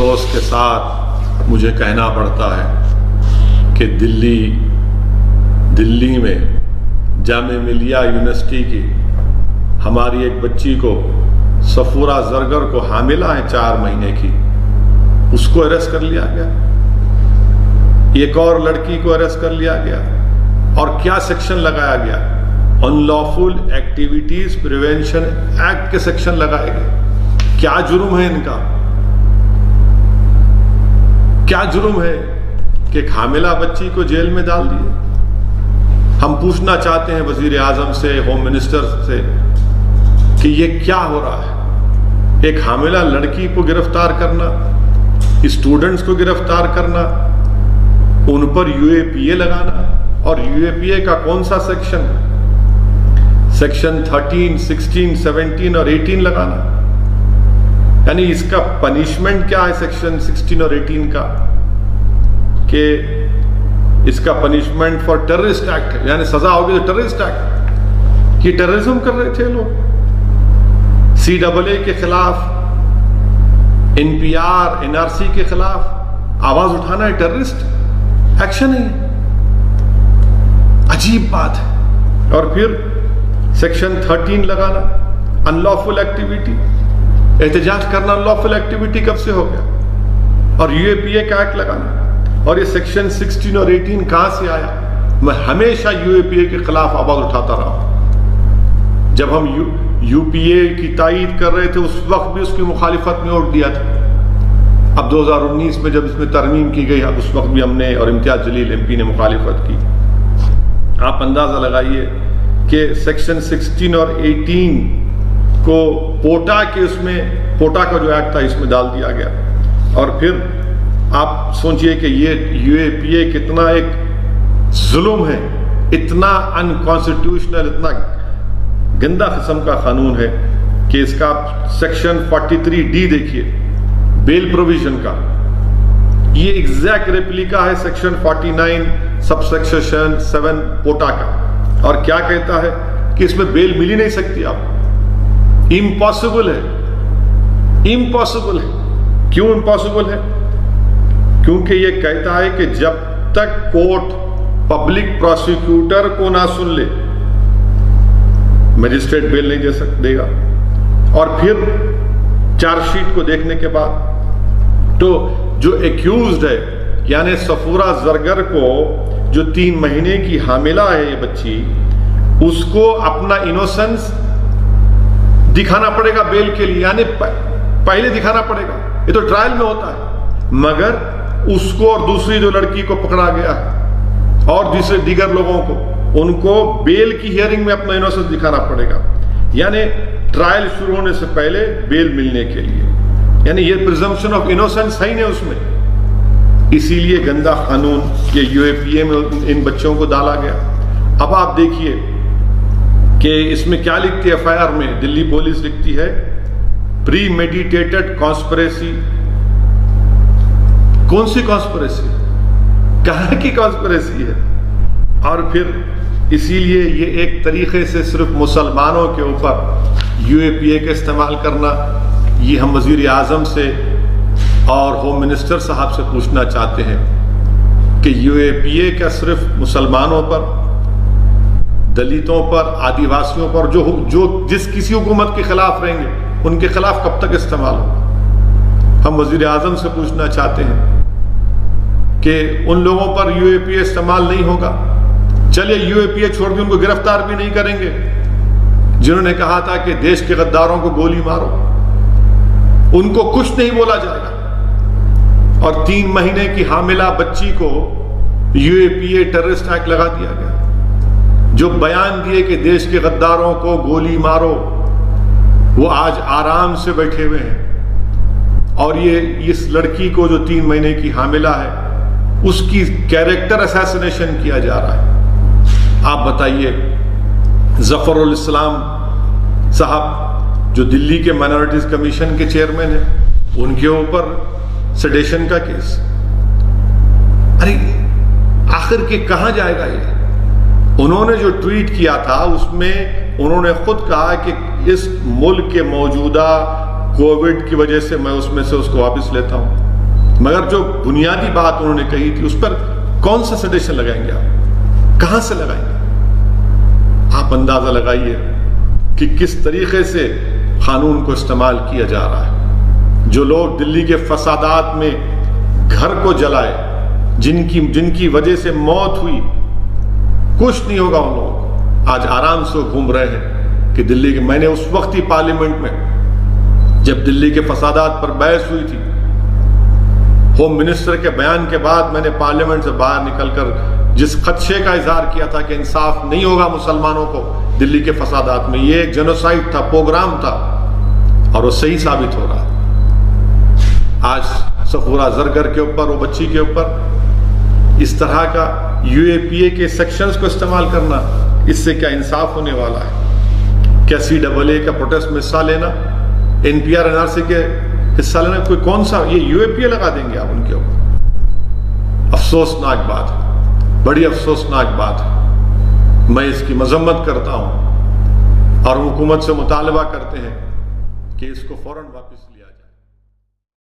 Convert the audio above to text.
افسوس کے ساتھ مجھے کہنا پڑتا ہے کہ دلی میں جامعہ ملیہ یونیورسٹی کی ہماری ایک بچی کو صفورہ زرگر کو حاملہ ہے 4 مہینے کی، اس کو اریسٹ کر لیا گیا، ایک اور لڑکی کو اریسٹ کر لیا گیا، اور کیا سیکشن لگایا گیا؟ ان لافل ایکٹیویٹیز پریونشن ایکٹ کے سیکشن لگائے گئے۔ کیا جرم ہے ان کا؟ کیا جرم ہے کہ ایک حاملہ بچی کو جیل میں ڈال دیے؟ ہم پوچھنا چاہتے ہیں وزیر اعظم سے، ہوم منسٹر سے، کہ یہ کیا ہو رہا ہے؟ ایک حاملہ لڑکی کو گرفتار کرنا، اسٹوڈنٹس کو گرفتار کرنا، ان پر UAPA لگانا، اور UAPA کا کون سا سیکشن؟ سیکشن 13, 16, 17 اور 18 لگانا۔ یعنی اس کا پنشمنٹ کیا ہے سیکشن 16 اور 18 کا؟ کہ اس کا پنشمنٹ فار ٹیررسٹ ایکٹ ہے، یعنی سزا ہوگی تو ٹیررسٹ ایکٹ، یہ ٹیررزم کر رہے تھے لوگ۔ CAA کے خلاف، NPR NRC کے خلاف آواز اٹھانا ہے ٹیررسٹ ایکشن ہے؟ عجیب بات ہے۔ اور پھر سیکشن 13 لگانا، ان لافل ایکٹیویٹی، احتجاج کرنا ان لافل ایکٹیویٹی کب سے ہو گیا؟ اور UAPA کا ایکٹ لگانا، اور یہ سیکشن 16 اور 18 کہاں سے آیا؟ میں ہمیشہ UAPA کے خلاف آواز اٹھاتا رہا ہوں۔ جب ہم UPA کی تائید کر رہے تھے اس وقت بھی اس کی مخالفت میں ووٹ دیا تھا۔ اب 2019 میں جب اس میں ترمیم کی گئی، اب اس وقت بھی ہم نے اور امتیاز جلیل MP نے مخالفت کی۔ آپ اندازہ لگائیے کہ سیکشن 16 اور 18 کو پوٹا کا جو ایکٹ تھا اس میں ڈال دیا گیا، اور پھر آپ سوچئے کہ یہ UAPA کتنا ایک ظلم ہے، اتنا انکانسٹیٹیوشنل، اتنا گندہ قسم کا قانون ہے کہ اس کا سیکشن 43D دیکھیے، بیل پروویژن کا، یہ ایگزیکٹ ریپلیکا ہے سیکشن 49 سب سیکشن 7 پوٹا کا، اور کیا کہتا ہے کہ اس میں بیل مل ہی نہیں سکتی آپ، امپاسبل ہے۔ کیوں امپاسبل ہے؟ کیونکہ یہ کہتا ہے کہ جب تک کورٹ پبلک پروسیکیوٹر کو نہ سن لے مجسٹریٹ بیل نہیں دے گا، اور پھر چارج شیٹ کو دیکھنے کے بعد تو جو ایکیوزڈ ہے، یعنی صفورہ زرگر کو جو 3 مہینے کی حاملہ ہے یہ بچی، اس کو اپنا انوسنس دکھانا پڑے گا بیل کے لیے، یعنی پہلے دکھانا پڑے گا، یہ تو ٹرائل میں ہوتا ہے، مگر اس کو اور دوسری جو لڑکی کو پکڑا گیا ہے اور دیگر لوگوں کو، ان کو بیل کی ہیئرنگ میں اپنا انوسنس دکھانا پڑے گا، یعنی ٹرائل شروع ہونے سے پہلے بیل ملنے کے لیے، یعنی یہ پریزمپشن آف انوسنس ہے ہی نہیں اس میں۔ اسی لیے گندا قانون یہ UAPA میں ان بچوں کو ڈالا گیا۔ اب آپ دیکھیے کہ اس میں کیا لکھتی ہے FIR میں، دلی پولیس لکھتی ہے پری میڈیٹیٹڈ کانسپریسی۔ کون سی کانسپریسی؟ کہاں کی کانسپریسی ہے؟ اور پھر اسی لیے یہ ایک طریقے سے صرف مسلمانوں کے اوپر UAPA کا استعمال کرنا، یہ ہم وزیر اعظم سے اور ہوم منسٹر صاحب سے پوچھنا چاہتے ہیں کہ UAPA کا صرف مسلمانوں پر، دلتوں پر، آدیواسیوں پر، جو جس کسی حکومت کے خلاف رہیں گے ان کے خلاف کب تک استعمال ہوگا؟ ہم وزیر اعظم سے پوچھنا چاہتے ہیں کہ ان لوگوں پر UAPA استعمال نہیں ہوگا۔ چلیے UAPA چھوڑ بھی ان کو گرفتار بھی نہیں کریں گے، جنہوں نے کہا تھا کہ دیش کے غداروں کو گولی مارو، ان کو کچھ نہیں بولا جائے گا، اور 3 مہینے کی حاملہ بچی کو UAPA ٹیررسٹ ایکٹ لگا دیا گیا۔ جو بیان دیے کہ دیش کے غداروں کو گولی مارو، وہ آج آرام سے بیٹھے ہوئے ہیں، اور یہ اس لڑکی کو جو 3 مہینے کی حاملہ ہے اس کی کیریکٹر اسیسینیشن کیا جا رہا ہے۔ آپ بتائیے، ظفر الاسلام صاحب جو دلی کے مائنورٹیز کمیشن کے چیئرمین ہیں، ان کے اوپر سیڈیشن کا کیس، ارے آخر کے کہاں جائے گا یہ؟ انہوں نے جو ٹویٹ کیا تھا اس میں انہوں نے خود کہا کہ اس ملک کے موجودہ کووڈ کی وجہ سے میں اس کو واپس لیتا ہوں۔ مگر جو بنیادی بات انہوں نے کہی تھی اس پر کون سا سٹیشن لگائیں گے آپ؟ کہاں سے لگائیں گے؟ آپ اندازہ لگائیے کہ کس طریقے سے قانون کو استعمال کیا جا رہا ہے۔ جو لوگ دلی کے فسادات میں گھر کو جلائے، جن کی وجہ سے موت ہوئی، کچھ نہیں ہوگا ان لوگوں کو، آج آرام سے گھوم رہے ہیں کہ دلی کے، میں نے اس وقت ہی پارلیمنٹ میں جب دلی کے فسادات پر بحث ہوئی تھی، ہوم منسٹر کے بیان کے بعد میں نے پارلیمنٹ سے باہر نکل کر جس خدشے کا اظہار کیا تھا کہ انصاف نہیں ہوگا مسلمانوں کو دلی کے فسادات میں، یہ ایک جنوسائیڈ تھا، پروگرام تھا، اور وہ صحیح ثابت ہو رہا۔ آج صفورہ زرگر کے اوپر، وہ بچی کے اوپر اس طرح کا UAPA کے سیکشنز کو استعمال کرنا، اس سے کیا انصاف ہونے والا ہے؟ کیا CAA کا پروٹیسٹ میں حصہ لینا، NPR NRC کے حصہ لینا، کوئی کون سا یہ UAPA لگا دیں گے آپ ان کے اوپر؟ افسوسناک بات ہے، بڑی افسوسناک بات ہے۔ میں اس کی مذمت کرتا ہوں اور حکومت سے مطالبہ کرتے ہیں کہ اس کو فوراً واپس لیا